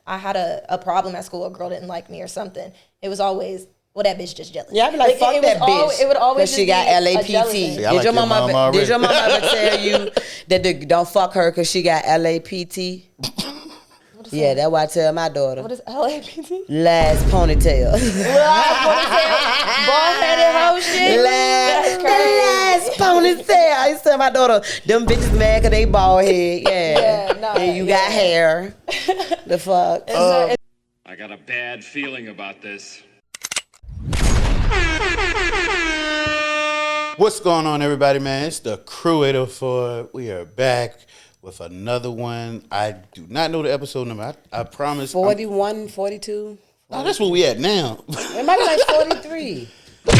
I had a problem at school, a girl didn't like me or something, it was always, well, that bitch just jealous. Yeah, I'd be like, fuck that bitch. It would always because she got LAPT. See, did your mama ever tell you that don't fuck her because she got LAPT? Yeah, that's why I tell my daughter. What is LAPT? Last ponytail. Bald-headed hoe shit? Last ponytail. I used to tell my daughter, them bitches mad because they bald head. Yeah. No, and you got hair. The fuck? I got a bad feeling about this. What's going on, everybody, man? It's the Crew 804. We are back with another one. I do not know the episode number. I promise. 41, 42? No, that's what we at now. It might be like 43.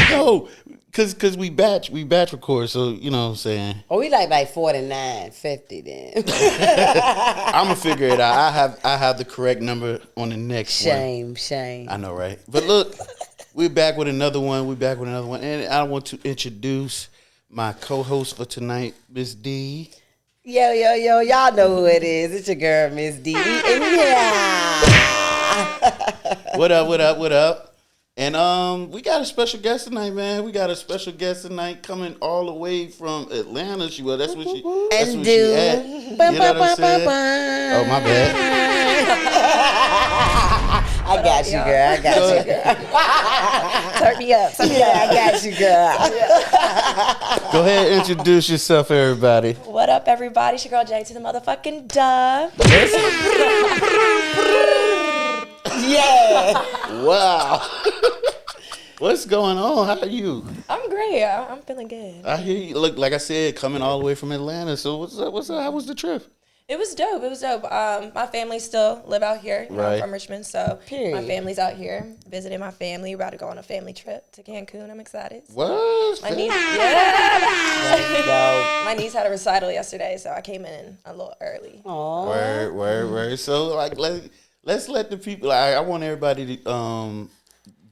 No, because we batch record, so you know what I'm saying. Oh, we like 49, 50 then. I'm going to figure it out. I have the correct number on the next one. Shame. I know, right? But look, we're back with another one. And I want to introduce my co-host for tonight, Mizz D. Yo, y'all know who it is. It's your girl, Mizz D. Yeah. What up? And we got a special guest tonight, man. We got a special guest tonight coming all the way from Atlanta. That's where she at. You know what I'm saying? Oh, my bad. I got you, girl. Turn me up. Yeah, I got you, girl. Go ahead and introduce yourself, everybody. What up, everybody? It's your girl Jay to the motherfucking duh. Yeah. Wow. What's going on? How are you? I'm great. I'm feeling good. I hear you. Look, like I said, coming all the way from Atlanta. So what's up? How was the trip? It was dope. My family still live out here. You know, I'm from Richmond, so my family's out here visiting my family. We're about to go on a family trip to Cancun. I'm excited. What? My niece, my niece had a recital yesterday, so I came in a little early. Aww. Word. So like, let's let the people. I want everybody to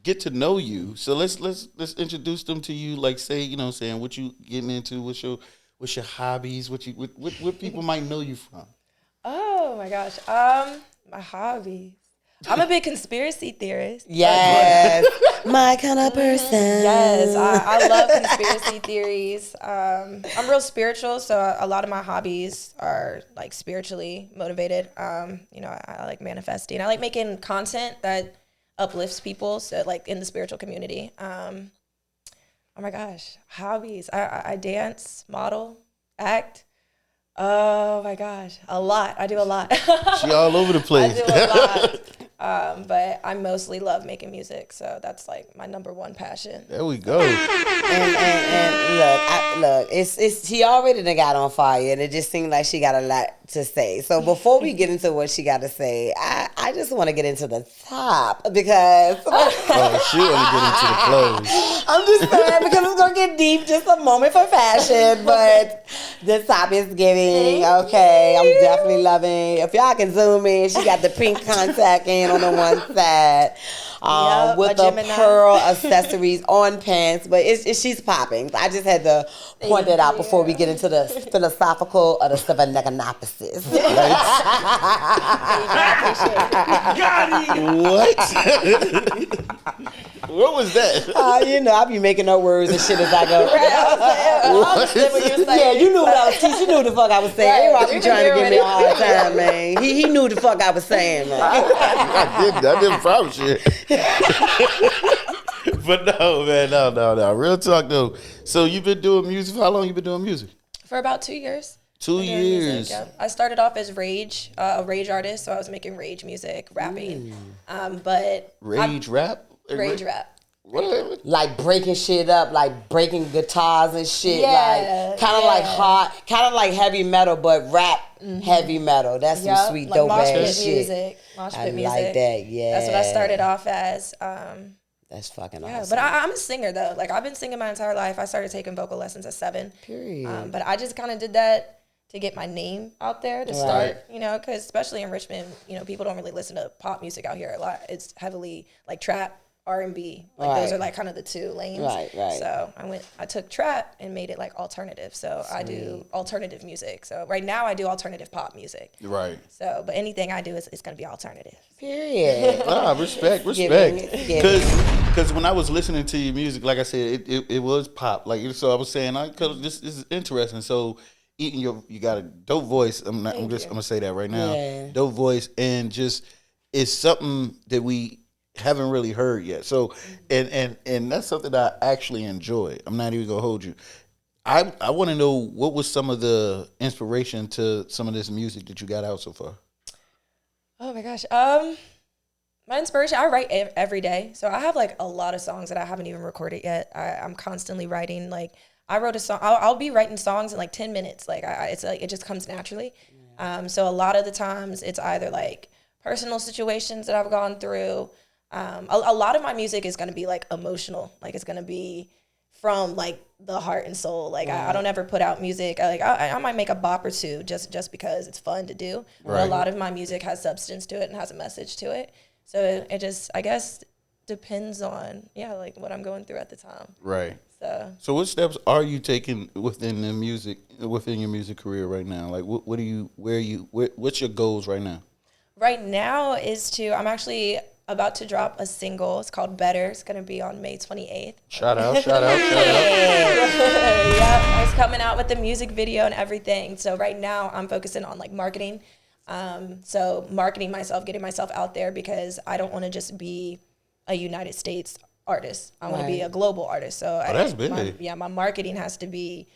get to know you. So let's introduce them to you. Like, say, you know, what I'm saying, what you getting into? What's your hobbies? What people might know you from? Oh my gosh. My hobbies. I'm a big conspiracy theorist. Yes. My kind of person. Yes, I love conspiracy theories. I'm real spiritual, so a lot of my hobbies are like spiritually motivated. You know, I like manifesting. I like making content that uplifts people, so like in the spiritual community. Oh my gosh, hobbies. I dance, model, act. Oh my gosh, a lot. I do a lot. She all over the place. I do a lot. But I mostly love making music, so that's like my number one passion. There we go. And look, it's she already done got on fire, and it just seemed like she got a lot to say. So before we get into what she got to say, I just want to get into the top because she want to get into the clothes. I'm just saying because it's gonna get deep. Just a moment for fashion, but the top is giving. Okay, I'm definitely loving. If y'all can zoom in, she got the pink contact in on the one side. With the pearl accessories on pants, but she's popping. I just had to point that out before we get into the philosophical or the Stephanopoulos. What? What was that? You know, I be making up words and shit as I go. Yeah, you knew what I was teaching. You knew the fuck I was saying. Right. You trying to give me a hard time, man. He knew the fuck I was saying, man. I didn't promise you. But no, man, no. Real talk though. So you've been doing music. How long you been doing music? For about 2 years. 2 years. Music, yeah. I started off as rage, a rage artist, so I was making rage music, rapping. But rage rap. What? Like breaking shit up, like breaking guitars and shit. Yeah, like kind of like hard, kind of like heavy metal, but rap heavy metal. That's some sweet like dope mosh ass pit shit. Music, mosh pit music. Like that. Yeah, that's what I started off as. That's fucking awesome. But I'm a singer though. Like I've been singing my entire life. I started taking vocal lessons at 7. Period. But I just kind of did that to get my name out there to start, you know, because especially in Richmond, you know, people don't really listen to pop music out here a lot. It's heavily like trap, R&B. Like those are like kind of the 2 lanes. Right. So I took trap and made it like alternative. So I do alternative music. So right now I do alternative pop music. Right. So, but anything I do is going to be alternative. Period. Respect. Because when I was listening to your music, like I said, it was pop. Like, so I was saying, cause this is interesting. So you got a dope voice. I'm gonna say that right now. Yeah. Dope voice, and just it's something that we haven't really heard yet. So and that's something that I actually enjoy. I'm not even gonna hold you. I want to know what was some of the inspiration to some of this music that you got out so far. Oh my gosh. My inspiration, I write every day. So I have like a lot of songs that I haven't even recorded yet. I'm constantly writing. Like I wrote a song. I'll be writing songs in like 10 minutes. Like it's like it just comes naturally. So a lot of the times it's either like personal situations that I've gone through. A lot of my music is going to be like emotional. Like it's going to be from like the heart and soul. Like I don't ever put out music. I might make a bop or two just because it's fun to do. Right. But a lot of my music has substance to it and has a message to it. So it just, I guess, depends on like what I'm going through at the time. Right. So what steps are you taking within your music career right now? Like what's your goals right now? Right now I'm actually about to drop a single. It's called Better. It's going to be on May 28th. Shout out. Yeah, it's coming out with the music video and everything. So right now I'm focusing on like marketing. So marketing myself, getting myself out there because I don't want to just be a United States artist. I want to be a global artist. So that's big. My marketing has to be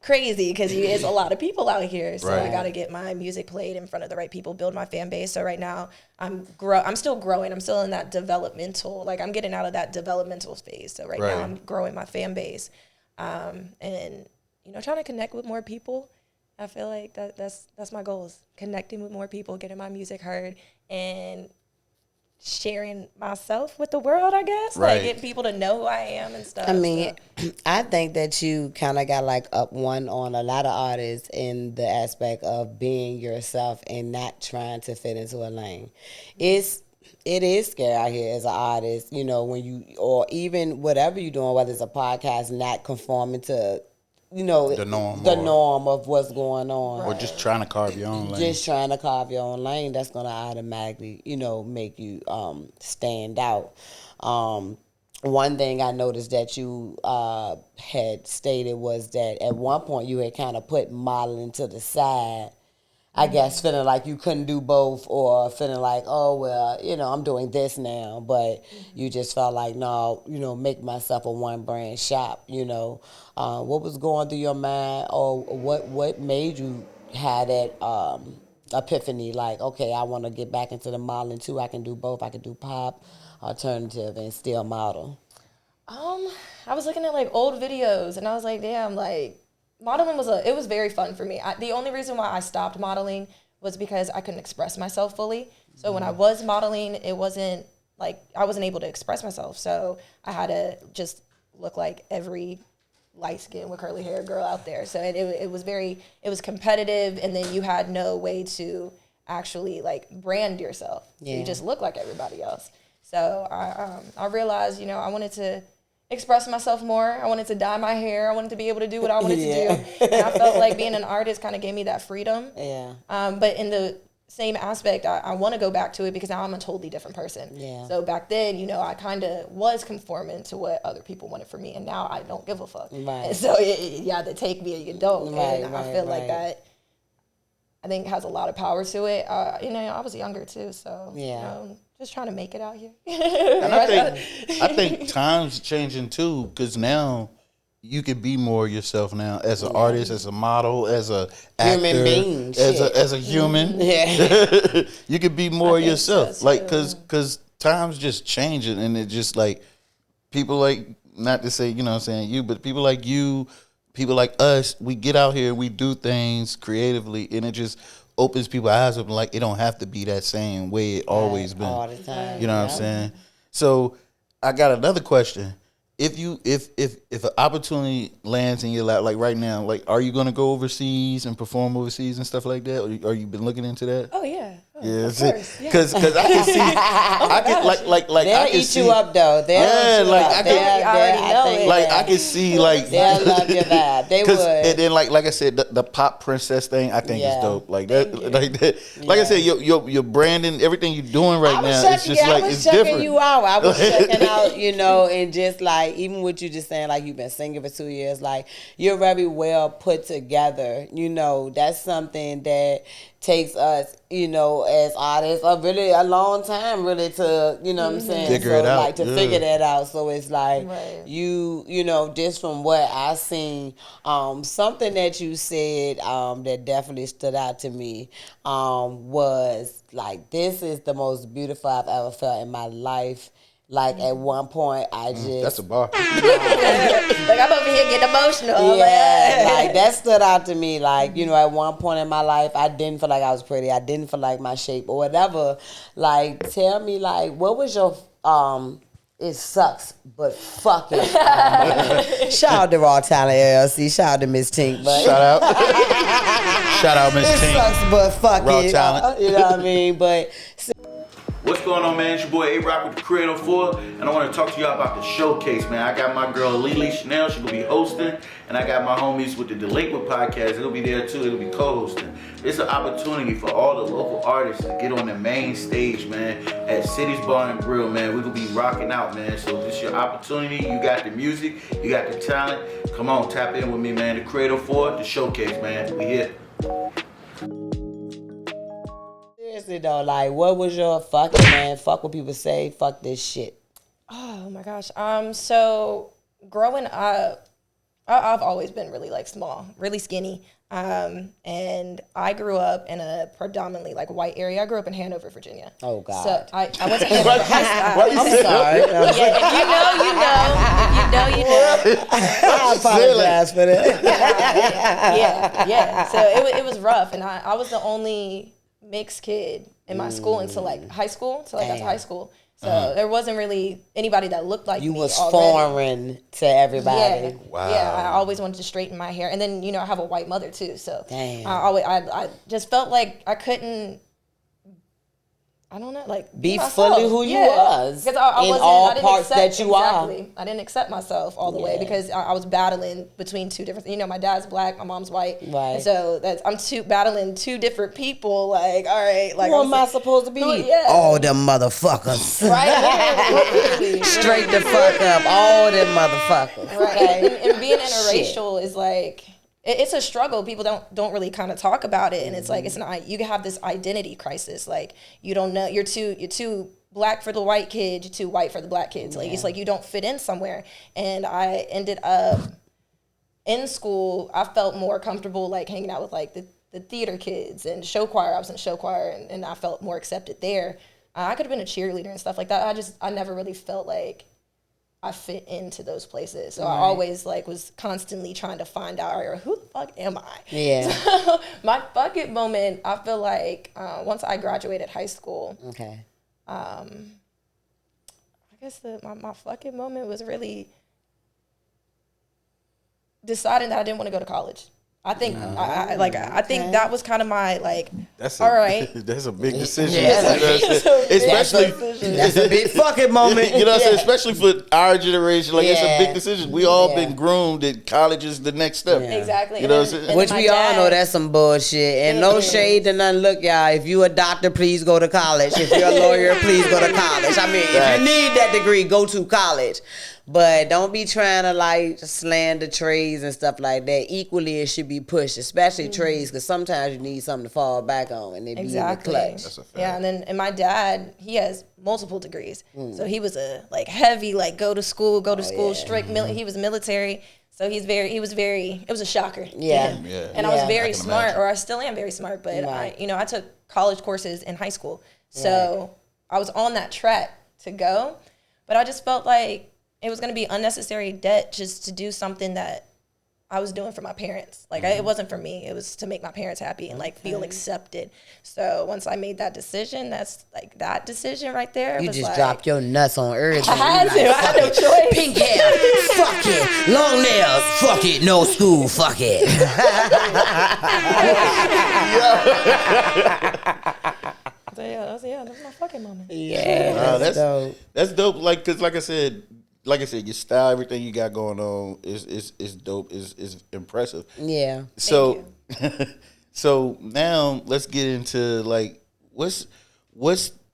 crazy because there's a lot of people out here. So I got to get my music played in front of the right people, build my fan base. So right now I'm still growing. I'm still in that developmental, like I'm getting out of that developmental phase. So right now I'm growing my fan base, and trying to connect with more people. I feel like that's my goals, connecting with more people, getting my music heard, and sharing myself with the world, I guess. Right. Like getting people to know who I am and stuff. I mean, I think that you kind of got like up one on a lot of artists in the aspect of being yourself and not trying to fit into a lane. It is scary out here as an artist, when you, or even whatever you're doing, whether it's a podcast, not conforming to the norm of what's going on. Or just trying to carve your own lane. Just trying to carve your own lane, that's going to automatically, make you stand out. One thing I noticed that you had stated was that at one point you had kind of put modeling to the side. I guess feeling like you couldn't do both, or feeling like, oh, well, I'm doing this now. But you just felt like, no, make myself a one brand shop, What was going through your mind, or what made you have that epiphany? Like, okay, I want to get back into the modeling too. I can do both. I can do pop, alternative, and still model. I was looking at like old videos and I was like, damn, like, modeling was very fun for me. The only reason why I stopped modeling was because I couldn't express myself fully. So when I was modeling, it wasn't like I wasn't able to express myself. So I had to just look like every light skin with curly hair girl out there. So it was competitive, and then you had no way to actually like brand yourself. Yeah. You just look like everybody else. So I realized, I wanted to express myself more. I wanted to dye my hair. I wanted to be able to do what I wanted to do. And I felt like being an artist kind of gave me that freedom. Yeah. But in the same aspect, I want to go back to it because now I'm a totally different person. Yeah. So back then, I kind of was conforming to what other people wanted from me, and now I don't give a fuck. Right. And so you either take me or you don't. Right, and I feel like that, I think, has a lot of power to it. I was younger too, so just trying to make it out here. And I think times changing too, because now you can be more yourself now as an artist, as a model, as a actor, human being, as a human. Yeah, you can be more yourself, so like because times just changing, and it just like people like, not to say you, but people like you, people like us, we get out here, we do things creatively, and it just opens people's eyes up. Like, it don't have to be that same way it always been. all the time. You know what I'm saying? So I got another question. If an opportunity lands in your lap, like right now, like, are you gonna go overseas and perform overseas and stuff like that? Or you been looking into that? Oh yeah. Yeah, because I can see, I can like They'll I can eat see, you up though. They'll Yeah, eat you like, up. I can- They'll- I already they'll- know think- it. like I can see like They'll love your vibe. They would. And then like I said, the pop princess thing I think is Yeah. dope. Like that, like that. Like I said, your branding, everything you're doing right now, it's just like it's checking different. you out. I was checking out, and just like even what you just saying, like you've been singing for 2 years, like you're very well put together. That's something that takes us, as artists, a long time really to, what I'm saying, Figure it out. like to Yeah. figure that out. So it's like Right. just from what I seen, something that you said that definitely stood out to me was like, this is the most beautiful I've ever felt in my life. Like at one point, I just That's a bar. Like I'm over here getting emotional. yeah, like that stood out to me. Like, at one point in my life, I didn't feel like I was pretty. I didn't feel like my shape or whatever. Like, tell me, like, what was your it sucks, but fuck it. Shout out to Raw Talent LLC. Shout out to Miss Tink. But Shout out, shout out, Miss it Tink. sucks, but fuck Raw it. Talent. You know what I mean? But What's going on, man? It's your boy A-Rock with the Creator 4, and I want to talk to y'all about the showcase, man. I got my girl Lily Chanel, she'll be hosting, and I got my homies with the Delinquent podcast, it'll be there too, it'll be co-hosting. It's an opportunity for all the local artists to get on the main stage, man, at City's Bar and Grill, man. We're going to be rocking out, man, so this is your opportunity. You got the music, you got the talent. Come on, tap in with me, man. The Creator 4, the showcase, man. We here. seriously though, like, what was your fucking, man? Fuck what people say. Fuck this shit. Oh my gosh. So growing up, I've always been really like small, really skinny. And I grew up in a predominantly like white area. I grew up in Hanover, Virginia. Oh God. So I went to Hanover High School. Why you say Sorry. Yeah, if you know, you know. If you know, you know. I apologize for that. Yeah. So it was rough, and I was the only mixed kid in my school until like high school. So like that's high school. So there wasn't really anybody that looked like You me was already. foreign to everybody. Yeah. Wow. Yeah, I always wanted to straighten my hair, and then I have a white mother too, so Damn. I just felt like I couldn't. I don't know, like Be myself. fully who you was because I in wasn't, all I didn't parts accept, that you are. exactly. I didn't accept myself all the way Yeah. because I was battling between two different. My dad's black, my mom's white, Right. and so I'm battling two different people. Like, all right, like Who am I supposed to be? Yeah. All them motherfuckers. right, literally. Straight the fuck up. All them motherfuckers. Right. Okay. And being Shit. interracial is like it's a struggle. People don't really kind of talk about it, and it's like you have this identity crisis. Like you don't know you're too black for the white kid, you're too white for the black kids. Like it's like you don't fit in somewhere. And I ended up in school. I felt more comfortable like hanging out with like the theater kids and show choir. I was in show choir, and I felt more accepted there. I could have been a cheerleader and stuff like that. I never really felt like I fit into those places. So I always like was constantly trying to find out, all right, who the fuck am I? Yeah. So my fuck it moment, I feel like once I graduated high school, Okay. I guess my fuck it moment was really deciding that I didn't want to go to college. I think I think that was kind of my like. That's all right. That's a big decision. Yeah, Especially, That's a big fucking moment. you know what I'm saying? Especially for our generation, like it's a Yeah. big decision. We all Yeah. been groomed that college is the next step. Yeah. Exactly. You know And what I'm then- saying? Which my we all dad- know that's some bullshit. And no shade to none. Look, y'all, if you a doctor, please go to college. If you're a lawyer, please go to college. I mean, if Facts. you need that degree, go to college. But don't be trying to like slander trades and stuff like that. Equally, it should be pushed, especially trades, because sometimes you need something to fall back on and it Exactly. be in the clutch. That's a fact. Yeah, and my dad, he has multiple degrees, so he was a like heavy like go to school, strict. He was military, so it was a shocker. to Yeah. him. Yeah. And I was Yeah. very I can smart, imagine. or I still am very smart, but Right. I took college courses in high school, so I was on that track to go, but I just felt like it was going to be unnecessary debt just to do something that I was doing for my parents. Like it wasn't for me. It was to make my parents happy and like feel accepted. So once I made that decision, that's like that decision right there. You was just like, dropped your nuts on everything. I had You to. I had no choice. Pink hair, fuck it. Long nails, fuck it. No school, fuck it. that's my fucking moment. Yeah, that's dope. That's dope. Like, cause like I said, your style, everything you got going on is dope. Is impressive. Yeah. So, so now let's get into like what's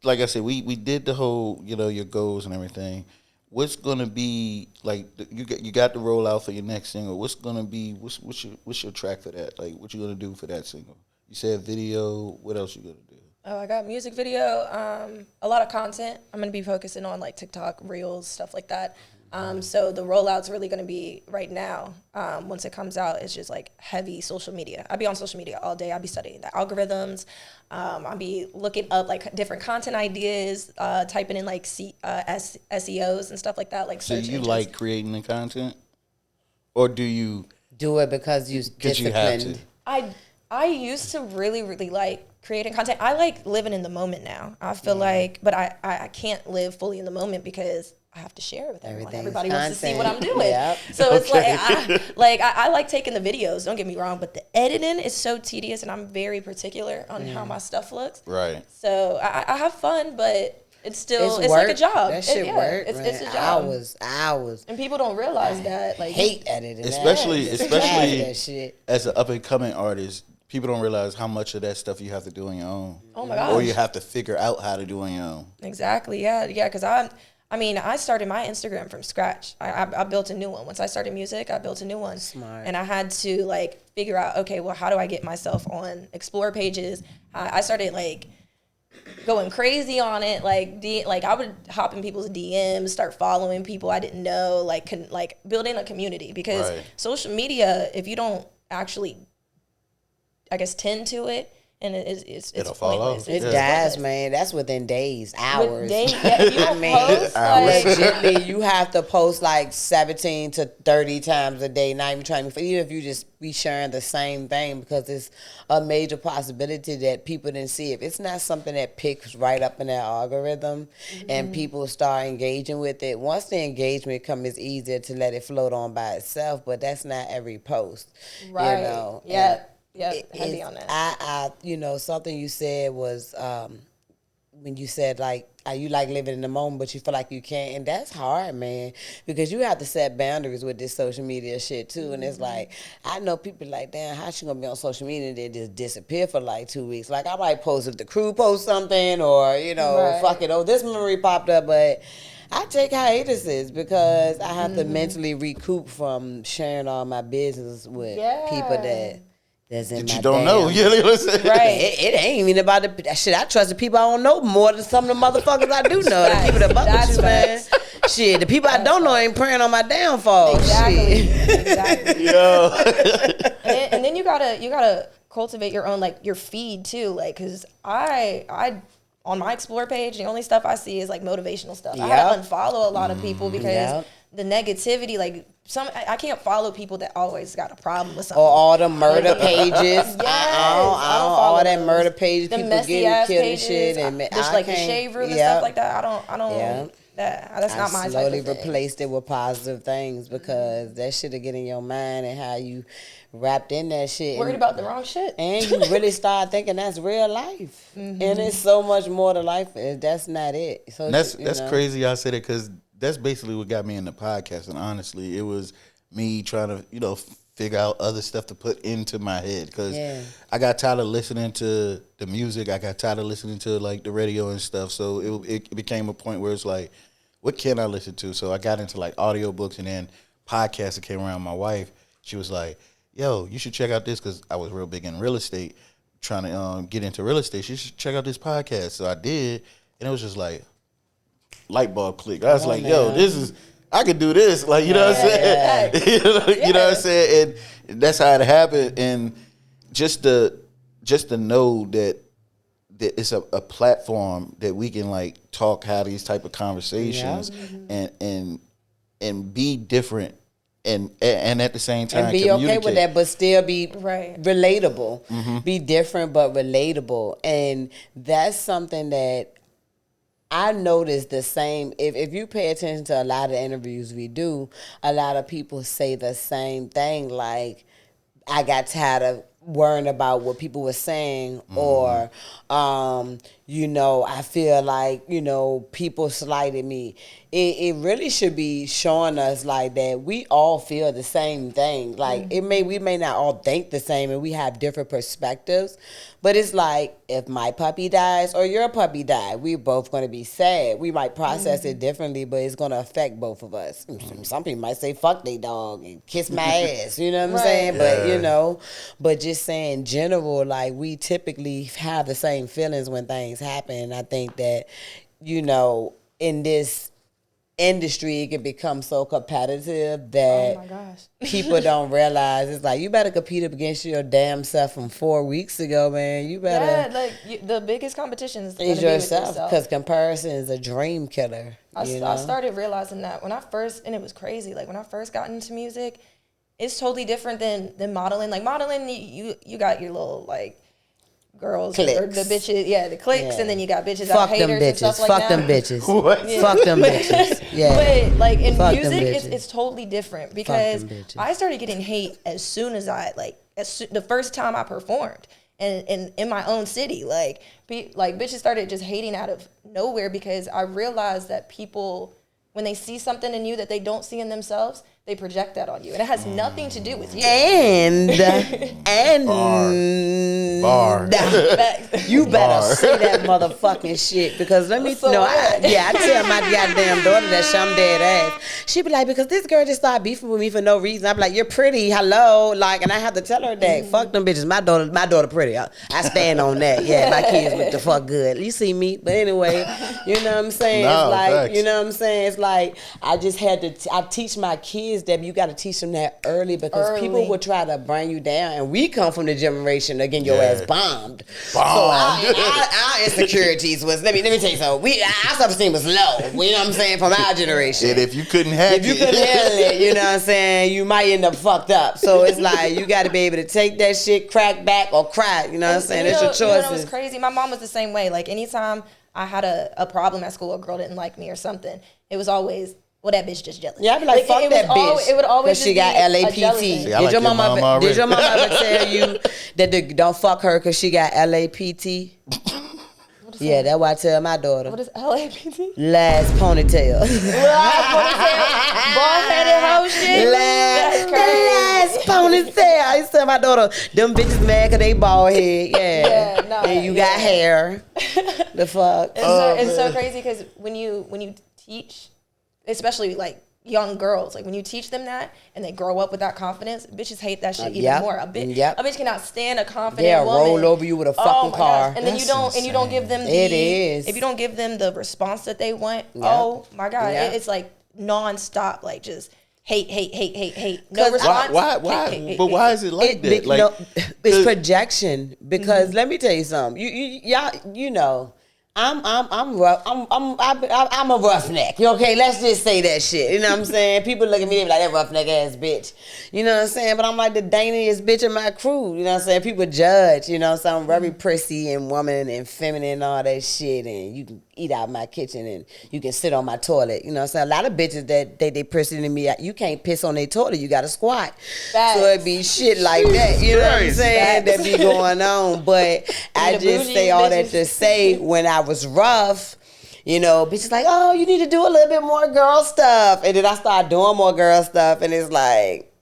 like I said, we did the whole your goals and everything. What's gonna be like? You got the rollout for your next single. What's gonna be? What's your track for that? Like, what you gonna do for that single? You said video. What else you gonna do? Oh, I got music video. A lot of content. I'm gonna be focusing on like TikTok, Reels, stuff like that. So the rollout's really gonna be right now. Once it comes out, it's just like heavy social media. I'll be on social media all day. I'll be studying the algorithms. I'll be looking up like different content ideas, typing in like SEOs and stuff like that. Like so search you engines. like creating the content, or do you do it because you disciplined? I used to really, really like creating content. I like living in the moment now. I feel like, but I can't live fully in the moment because I have to share it with everyone. Everybody wants to see what I'm doing. Yep. So it's I like taking the videos, don't get me wrong, but the editing is so tedious and I'm very particular on how my stuff looks. Right. So I have fun, but it's work. like a job. That shit work. It's a job. Hours. And people don't realize that. Like, hate editing. Especially that shit. As an up and coming artist, people don't realize how much of that stuff you have to do on your own. Oh my gosh. Or you have to figure out how to do on your own. Exactly. Yeah. Because I started my Instagram from scratch. I built a new one. Once I started music, I built a new one. Smart. And I had to like figure out, okay, well, how do I get myself on Explore pages? I started like going crazy on it. Like I would hop in people's DMs, start following people I didn't know, like building a community. Because social media, if you don't actually, I guess, tend to it, and it's pointless. It dies, man. That's within days, hours. If you don't post, legitimately, you have to post like 17 to 30 times a day. Not even trying to, even if you just be sharing the same thing, because it's a major possibility that people didn't see it. If it's not something that picks right up in that algorithm, and people start engaging with it, once the engagement comes, it's easier to let it float on by itself. But that's not every post, right? Yeah. Yeah, heavy on that. Something you said was when you said like you like living in the moment, but you feel like you can't, and that's hard, man, because you have to set boundaries with this social media shit too. And it's like, I know people like, damn, how she gonna be on social media and then just disappear for like 2 weeks? Like, I might post if the crew posts something, or fuck it, this memory popped up, but I take hiatuses because I have to mentally recoup from sharing all my business with people that's in that my you don't damn. know. You know what I'm saying? Right. It ain't even about the shit. I trust the people I don't know more than some of the motherfuckers I do know. The people that fuck with you, man. Shit, the people I don't know ain't praying on my downfall. Exactly. Shit. Exactly. Yo. and then you gotta cultivate your own, like, your feed too, like, cause I on my Explore page, the only stuff I see is like motivational stuff. I had to unfollow a lot of people because the negativity, like, I can't follow people that always got a problem with something. Or all the murder pages. Yes, I don't follow all that those. murder pages, the people messy getting ass killed pages, and shit. And just like the shave room and stuff like that. I don't. That's not my type of thing. I slowly replaced it with positive things because that shit'll get in your mind and how you wrapped in that shit. Worried about the wrong shit. And you really start thinking that's real life. And it's so much more to life. That's not it. So that's crazy I said it, because that's basically what got me into podcasting. Honestly, it was me trying to, figure out other stuff to put into my head, because I got tired of listening to the music. I got tired of listening to like the radio and stuff. So it became a point where it's like, what can I listen to? So I got into like audiobooks, and then podcasts that came around. My wife, she was like, yo, you should check out this, because I was real big in real estate, trying to get into real estate. You should check out this podcast. So I did, and it was just like, light bulb click. I was like, yo, I could do this. Like, you know what I'm saying? You know what I'm saying? And that's how it happened. And just to know that it's a platform that we can like have these type of conversations and be different and at the same time and be okay with that, but still be relatable. Be different but relatable. And that's something that I noticed the same. If you pay attention to a lot of interviews we do, a lot of people say the same thing, like, I got tired of worrying about what people were saying, or you know, I feel like, you know, people slighted me. It really should be showing us like that we all feel the same thing. Like we may not all think the same and we have different perspectives, but it's like if my puppy dies or your puppy died, we're both going to be sad. We might process it differently, but it's going to affect both of us. Some people might say fuck they dog and kiss my ass, you know what I'm saying? But you know, but just saying general, like we typically have the same feelings when things happen. I think that, you know, in this industry, it can become so competitive that people don't realize. It's like, you better compete up against your damn self from 4 weeks ago, man. You better. Yeah, like the biggest competition is yourself, because comparison is a dream killer. I started realizing that when I first, and it was crazy, like when I first got into music, it's totally different than modeling. Like modeling, you got your little like girls clicks. Or the bitches, the clicks, and then you got bitches out haters and stuff like Fuck that. them bitches. What? Yeah. Fuck them bitches. Yeah. But like in Fuck music, them it's totally different because I started getting hate as soon as the first time I performed and in my own city. Like bitches started just hating out of nowhere because I realized that people, when they see something in you that they don't see in themselves, they project that on you, and it has nothing to do with you. And Bar. You better say that motherfucking shit, because let me know. I tell my goddamn daughter that shit, I'm dead ass. She be like, because this girl just started beefing with me for no reason. I be like, you're pretty, hello, like, and I have to tell her that. Fuck them bitches. My daughter pretty. I stand on that. Yeah, my kids look the fuck good. You see me, but anyway, you know what I'm saying? No, it's like, facts. you know what I'm saying? It's like I just had to. I teach my kids that you got to teach them that early, because people will try to bring you down, and we come from the generation of getting your ass bombed. So our insecurities was, let me tell you something. Our self-esteem was low. You know what I'm saying? From our generation. And if you couldn't handle it, you know what I'm saying, you might end up fucked up. So it's like you got to be able to take that shit, crack back, or cry. You know what I'm saying? It's your choice. You know, it was crazy. My mom was the same way. Like anytime I had a problem at school, a girl didn't like me or something, it was always, well, that bitch just jealous. Yeah, I'd be like, fuck that bitch. It would always she got LAPT. Did your mama ever tell you that don't fuck her because she got LAPT? Yeah, that's why I tell my daughter. What is LAPT? Last ponytail. Bald-headed hoe shit? Last ponytail. I used to tell my daughter, them bitches mad because they bald head. Yeah. And you got hair. The fuck? It's so crazy because when you teach, especially like young girls, like when you teach them that and they grow up with that confidence, bitches hate that shit even more. A bitch cannot stand a confident woman. Roll over you with a fucking car. Gosh. And then you don't give them if you don't give them the response that they want, oh my God, it's like nonstop, like just hate. No response. Why? But why is it like that? Like, it's projection. Because let me tell you something. You know. I'm rough. I'm a roughneck. Okay, let's just say that shit. You know what I'm saying? People look at me, they be like, that roughneck ass bitch. You know what I'm saying? But I'm like the daintiest bitch in my crew. You know what I'm saying? People judge. You know what I'm saying? I'm very prissy and woman and feminine and all that shit. And you can eat out my kitchen and you can sit on my toilet. You know what I'm saying? A lot of bitches that they prissy to me, you can't piss on their toilet. You got to squat. Facts. So it be shit like that. You know what I'm saying? That be going on. But I just say all that to say, when I was rough, you know, bitches like, oh, you need to do a little bit more girl stuff. And then I start doing more girl stuff, and it's like,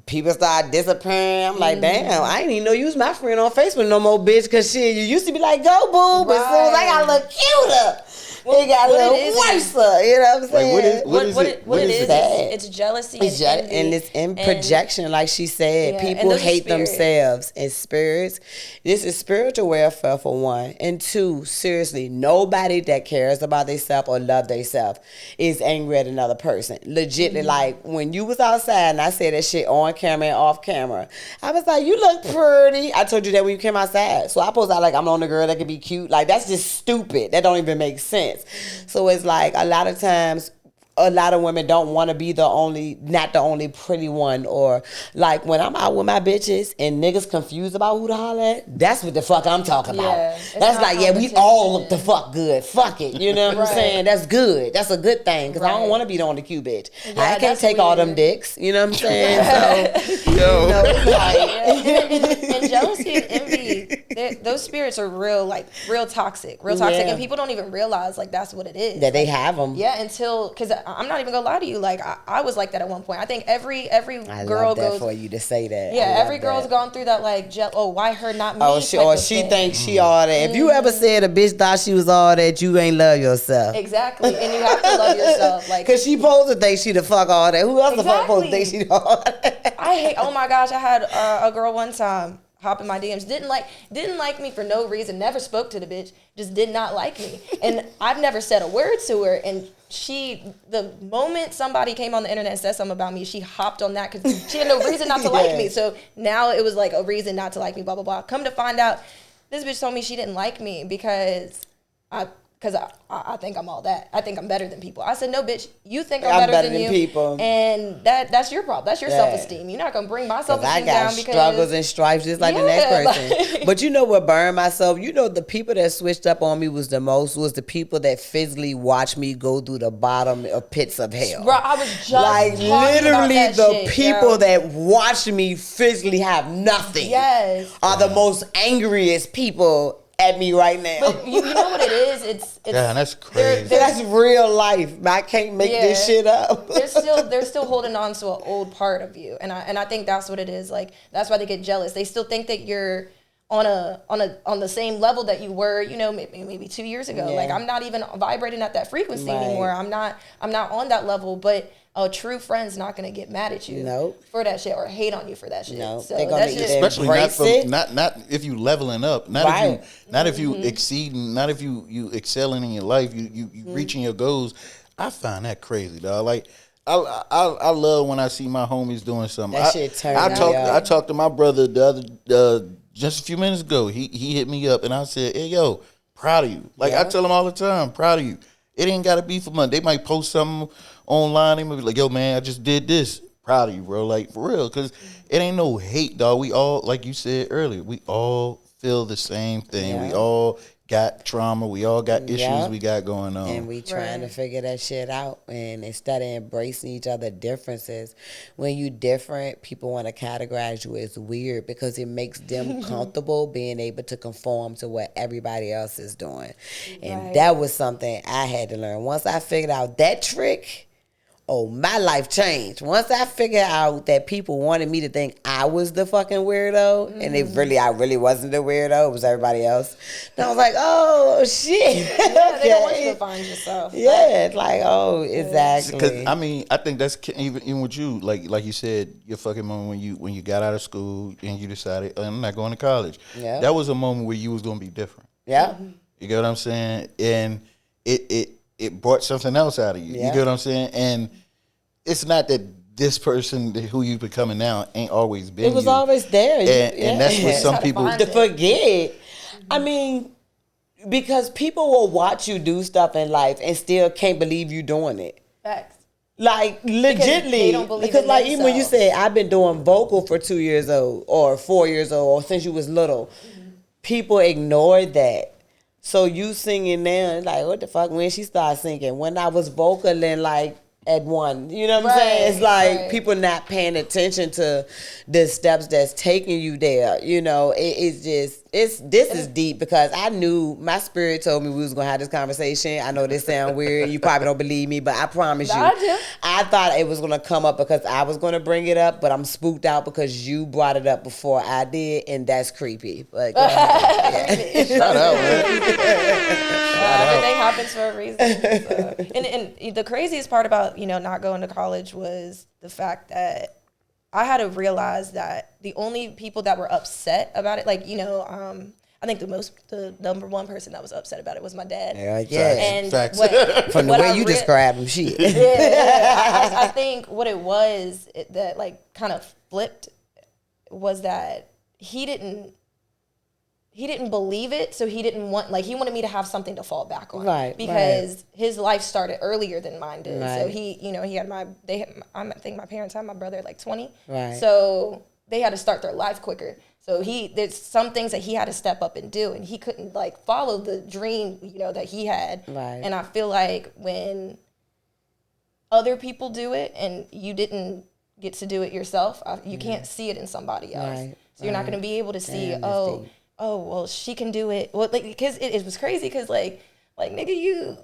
people start disappearing. I'm like, damn, I ain't even know you was my friend on Facebook no more, bitch. Cause shit, you used to be like, go boo, but as soon as I got a little cuter, it got a little worse. You know what I'm saying? What it is, it's jealousy and it's in projection, like she said. People hate themselves and spirits. This is spiritual welfare for one. And two, seriously, nobody that cares about themselves or love themselves is angry at another person. Legitly, like when you was outside and I said that shit on camera and off camera, I was like, you look pretty. I told you that when you came outside. So I posed out like I'm the only girl that could be cute. Like, that's just stupid. That don't even make sense. So it's like a lot of times, a lot of women don't want to be not the only pretty one, or like when I'm out with my bitches and niggas confused about who to holler at, that's what the fuck I'm talking about. That's like, we all look the fuck good. Fuck it. You know what I'm saying? That's good. That's a good thing, because I don't want to be the only cute bitch. I can't take all them dicks. You know what I'm saying? So, and jealousy and envy, those spirits are real toxic, and people don't even realize like that's what it is. That they have them. Yeah, until because I'm not even gonna lie to you, like I was like that at one point. I think every girl love that goes for you to say that. Yeah, every girl's gone through that like why her not me? Or she thinks she all that. If you ever said a bitch thought she was all that, you ain't love yourself. Exactly, and you have to love yourself, like because she supposed to think she the fuck all that. Who else the fuck supposed to think she all that? I hate. Oh my gosh, I had a girl one time hop in my DMs. Didn't like me for no reason. Never spoke to the bitch. Just did not like me. And I've never said a word to her. And the moment somebody came on the internet and said something about me, she hopped on that because she had no reason not to like me. So now it was like a reason not to like me. Blah blah blah. Come to find out, this bitch told me she didn't like me because I think I'm all that. I think I'm better than people. I said, no, bitch, you think I'm better than you. People. And that's your problem. That's your self-esteem. You're not going to bring my self-esteem down because... I got struggles and stripes just like the next person. But you know what burned myself? You know the people that switched up on me was the people that physically watched me go through the bottom of pits of hell. Bro, I was just like literally about that the people that watched me physically have nothing are the most angriest people at me right now. But you know what it is? It's that's crazy. That's real life. I can't make this shit up. they're still holding on to an old part of you, and I think that's what it is. Like that's why they get jealous. They still think that you're on the same level that you were, maybe 2 years ago. Like I'm not even vibrating at that frequency anymore. I'm not on that level, but a true friend's not gonna get mad at you for that shit or hate on you for that shit. No, so they're gonna especially not if you leveling up, not if you exceeding, not if you excelling in your life, you reaching your goals. I find that crazy, dog. Like I love when I see my homies doing something. That shit turned I talked to my brother the other just a few minutes ago. He hit me up and I said, hey yo, proud of you. Like I tell him all the time, proud of you. It ain't gotta be for money. They might post something online. They might be like, yo, man, I just did this. Proud of you, bro. Like, for real. Because it ain't no hate, dog. We all, like you said earlier, we all feel the same thing. We all got trauma. We all got issues we got going on. And we trying to figure that shit out. And instead of embracing each other differences, when you different, people want to categorize you as weird because it makes them comfortable being able to conform to what everybody else is doing. And that was something I had to learn. Once I figured out that trick, my life changed. Once I figured out that people wanted me to think I was the fucking weirdo, and I really wasn't the weirdo, it was everybody else. And I was like, oh, shit. Yeah, they don't want you to find yourself. Yeah, it's like, exactly. Because, I think that's even with you, like you said, your fucking moment when you got out of school and you decided, I'm not going to college. Yeah. That was a moment where you was going to be different. Yeah. You get what I'm saying? And it brought something else out of you. You get what I'm saying? And it's not that this person who you becoming now ain't always been. It was always there. And that's what some people forget. I mean, because people will watch you do stuff in life and still can't believe you doing it. Facts. Like legitly, because like even when you say I've been doing vocal for 2 years old or 4 years old or since you was little, people ignored that. So you singing now, like, what the fuck? When she started singing, when I was vocal and like at one, you know what I'm saying? It's like people not paying attention to the steps that's taking you there. You know, this is deep because I knew my spirit told me we was gonna have this conversation. I know this sound weird. You probably don't believe me, but I promise you, I thought it was gonna come up because I was gonna bring it up, but I'm spooked out because you brought it up before I did, and that's creepy. But go ahead. Shout out, man. Everything happens for a reason. So. And the craziest part about, not going to college was the fact that I had to realize that the only people that were upset about it, I think the number one person that was upset about it was my dad. Yeah. And from the way you described him, shit. I think what it was that kind of flipped was that he didn't believe it, so he didn't want, he wanted me to have something to fall back on. Right. Because his life started earlier than mine did. Right. So he had I think my parents had my brother at 20. Right. So they had to start their life quicker. So there's some things that he had to step up and do, and he couldn't follow the dream, that he had. Right. And I feel like when other people do it and you didn't get to do it yourself, you can't see it in somebody else. Right. So you're not going to be able to see, oh, well, she can do it. Well, like, because it was crazy because, like, nigga,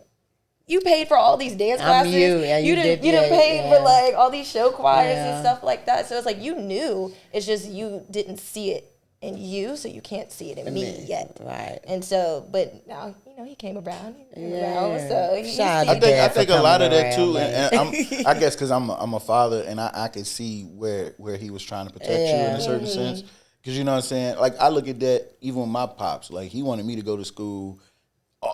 you paid for all these dance classes. You didn't pay for, like, all these show choirs and stuff like that. So it's like, you knew. It's just you didn't see it in you, so you can't see it in me yet. Right. And so, but now, you know, he came around. So I think a lot of that too, and I guess because I'm a father, and I can see where he was trying to protect you in a certain sense. Because you know what I'm saying? Like, I look at that even with my pops. Like, he wanted me to go to school.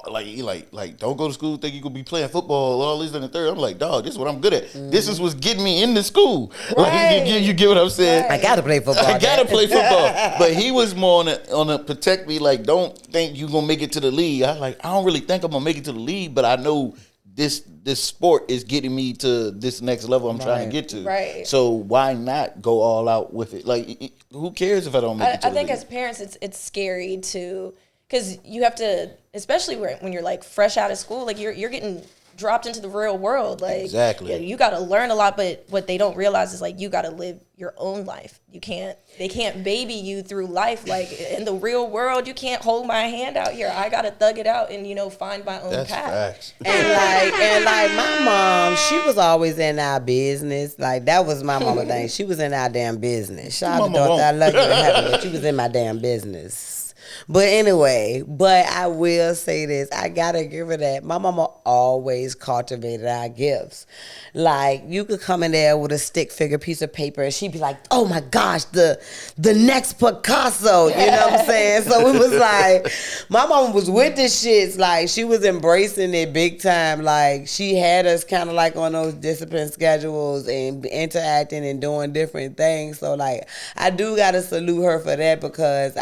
Like, he like don't go to school, think you could be playing football, all this and the third. I'm like, dog, this is what I'm good at. This is what's getting me into school. Right. Like, you get what I'm saying? I gotta play football. But he was more on a protect me, like, don't think you gonna make it to the league. I don't really think I'm gonna make it to the league, but I know this sport is getting me to this next level I'm trying to get to. Right. So why not go all out with it? Like, who cares if I don't make it to the league? I think as parents, it's scary to, because you have to, especially when you're like fresh out of school, like you're getting dropped into the real world. Like, exactly. You got to learn a lot, but what they don't realize is, like, you got to live your own life. They can't baby you through life. Like, in the real world, you can't hold my hand out here. I got to thug it out and, you know, find my own path. Facts. And like my mom, she was always in our business. Like, that was my mama thing. She was in our damn business. Shout out to daughter, I love you and heaven, but she was in my damn business. But anyway, I will say this. I gotta give her that. My mama always cultivated our gifts. Like, you could come in there with a stick figure piece of paper and she'd be like, oh my gosh, the next Picasso. You know what I'm saying? So it was like, my mama was with the shits. Like, she was embracing it big time. Like, she had us kind of like on those discipline schedules and interacting and doing different things. So, like, I do gotta salute her for that, because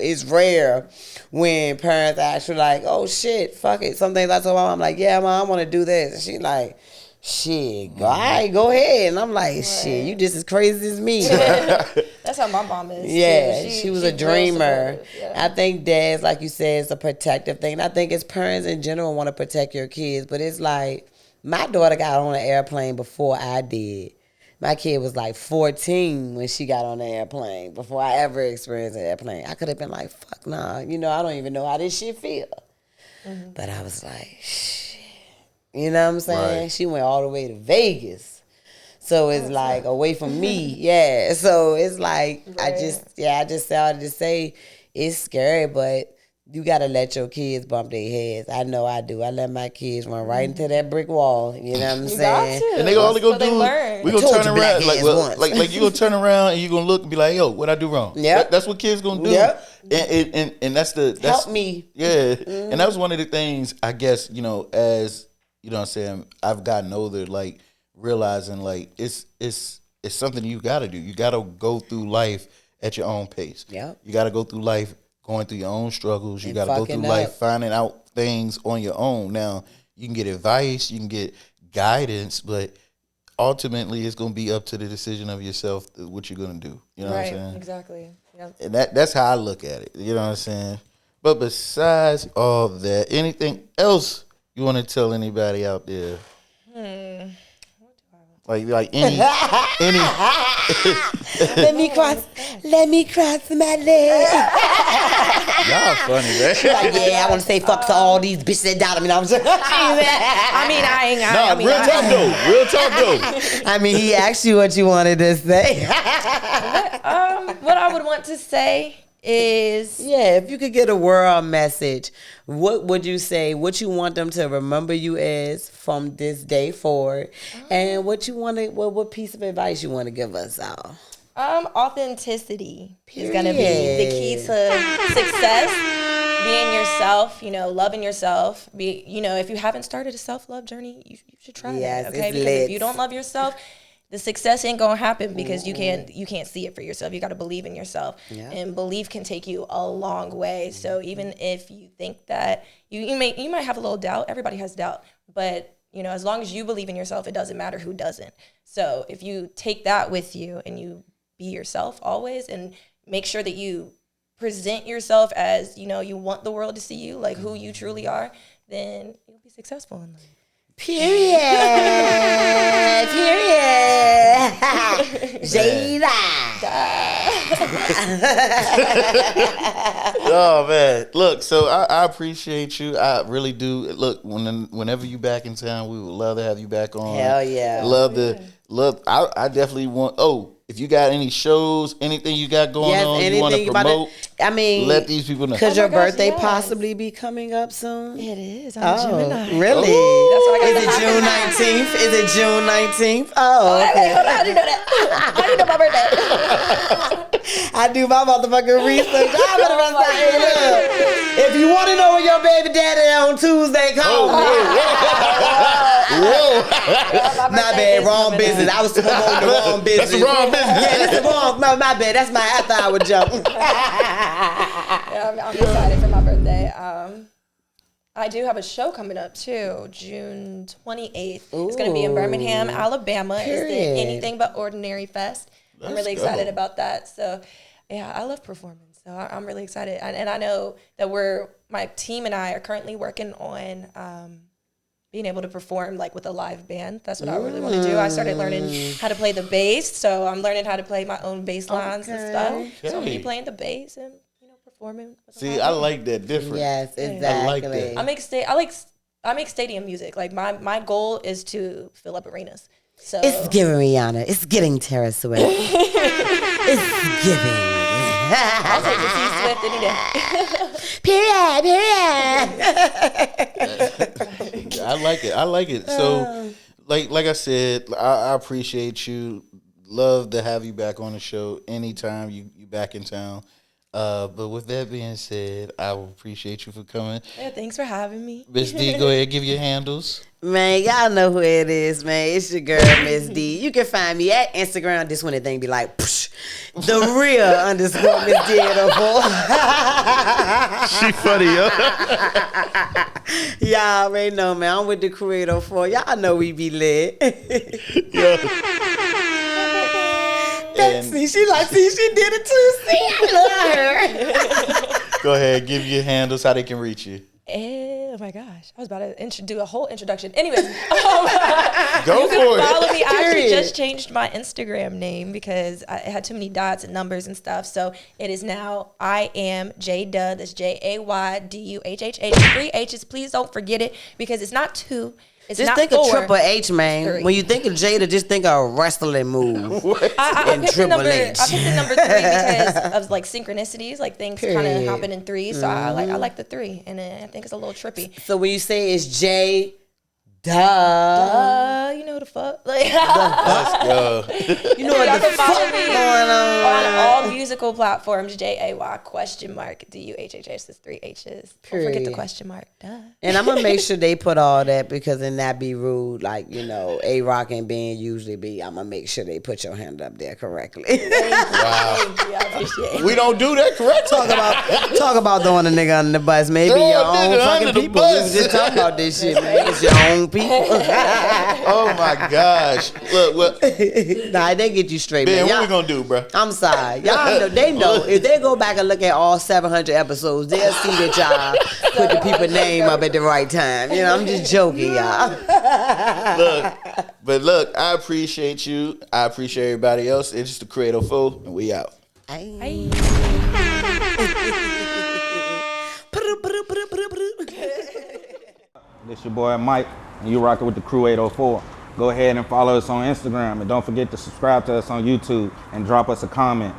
it's rare when parents actually like, oh shit, fuck it. Some things I told my mom, I'm like, yeah, mom, I want to do this. And she like, shit, all right, go ahead. And I'm like, shit, you just as crazy as me. That's how my mom is. Yeah, she was a dreamer. Yeah. I think dads, like you said, it's a protective thing. I think as parents in general want to protect your kids, but it's like, my daughter got on an airplane before I did. My kid was like 14 when she got on the airplane, before I ever experienced an airplane. I could have been like, fuck nah. I don't even know how this shit feel. Mm-hmm. But I was like, shit. You know what I'm saying? Right. She went all the way to Vegas. So it's like away from me. Yeah. So it's like, I just started to say it's scary, but you got to let your kids bump their heads. I know I do. I let my kids run right into that brick wall. You know what I'm saying? Got to. And they all they go do, we gonna turn around like you gonna turn around and you gonna look and be like, yo, what I do wrong? Yeah, that's what kids gonna do. Yep. And that's help me. Yeah, and that was one of the things, I guess, as you know what I'm saying, I've gotten older, like realizing like it's something you gotta do. You gotta go through life at your own pace. Yeah, you gotta go through life going through your own struggles. You got to go through life finding out things on your own. Now, you can get advice, you can get guidance, but ultimately it's going to be up to the decision of yourself what you're going to do. You know what I'm saying? Exactly. Yep. And that's how I look at it. You know what I'm saying? But besides all that, anything else you want to tell anybody out there? Like any let me cross my leg. Y'all funny, man. Like, yeah, I want to say fuck to all these bitches that died. Real talk though. I mean, he asked you what you wanted to say. What I would want to say is, if you could get a world message, what would you say? What you want them to remember you as from this day forward, and what what piece of advice you want to give us all? Authenticity is gonna be the key to success. Being yourself, loving yourself. If you haven't started a self-love journey, you should try that. Okay, because if you don't love yourself, the success ain't gonna happen, because you can't see it for yourself. You got to believe in yourself, and belief can take you a long way. So even if you think that you might have a little doubt, everybody has doubt, but as long as you believe in yourself, it doesn't matter who doesn't. So if you take that with you and you be yourself always, and make sure that you present yourself as you want the world to see you, like who you truly are, then you'll be successful in life. Period. JayDuhhh. Oh man, look. So I appreciate you. I really do. Look, whenever you back in town, we would love to have you back on. Hell yeah. Love. I definitely want. Oh, if you got any shows, anything you got going on, you want to promote. I mean, let these people know. Could your birthday possibly be coming up soon? It is. I'm Gemini. Really? That's why I got Is it June 19th? Is it June 19th? Oh, okay. Wait, hold on. How do you know that? How do you know my birthday? I do my motherfucking research. If you want to know when your baby daddy on Tuesday, call me. Whoa. My bad, wrong business. I was promoting the wrong business. That's the wrong business. Yeah, that's the wrong. My bad. That's my after hour joke. Yeah, I'm excited for my birthday. I do have a show coming up too, June 28th. It's going to be in Birmingham, Alabama. It's the Anything But Ordinary Fest. I'm really excited about that. So, yeah, I love performing. So I'm really excited. And I know that my team and I are currently working on being able to perform like with a live band. That's what I really want to do. I started learning how to play the bass. So I'm learning how to play my own bass lines and stuff. So I'm going to be playing the bass and performing. See, I like that different. Yes, exactly. I like that. I make stadium music. Like my goal is to fill up arenas. So it's giving Rihanna. It's getting Taylor Swift. It's giving. I'll take the T Swift any day. Period. I like it. So, like I said, I appreciate you. Love to have you back on the show anytime you back in town. But with that being said, I appreciate you for coming. Yeah, thanks for having me. Mizz D, go ahead, give your handles. Man, y'all know who it is, man. It's your girl, Mizz D. You can find me at Instagram. This one, the thing be like, psh, the real _ Mizz D. She funny, yo. Y'all already know, man. I'm with the Creator 4. Y'all know we be lit. Yeah. See, she did it too. See, I love her. Go ahead, give your handles, how they can reach you. Oh my gosh, I was about to do a whole introduction. Anyways, Go you for can it. follow me. I actually just changed my Instagram name because I had too many dots and numbers and stuff. So it is now I am JayDuhhh. That's JayDuhhh. 3 H's. Please don't forget it because it's not 2. It's just not think 4. of Triple H, man. 3. When you think of Jada, just think of a wrestling move. I picked the number. H. I picked the number 3 because of like synchronicities, like things kind of happen in 3. So I like the 3, and I think it's a little trippy. So when you say it's JayDuhhh, you know the fuck. Like, Let's go. you know what the fuck going on all musical platforms. JayDuhhh DUHHH. That's 3 H's. Don't forget the question mark. Duh. And I'm gonna make sure they put all that because then that be rude. Like A-Rock and Ben usually be. I'm gonna make sure they put your hand up there correctly. Wow. Thank you. I appreciate it. We don't do that correctly. Talk about throwing a nigga under the bus. Maybe your own fucking people. We was just talking about this shit, man. It's your own people. Oh my gosh. Look, Nah, they get you straight, Ben, man. what we gonna do, bro? I'm sorry. Y'all know, they know. If they go back and look at all 700 episodes, they'll see that y'all put the people's name up at the right time. I'm just joking, y'all. Look, I appreciate you. I appreciate everybody else. It's just the Creator 4, and we out. This your boy Mike, and you rocking with the Crew 804. Go ahead and follow us on Instagram, and don't forget to subscribe to us on YouTube and drop us a comment.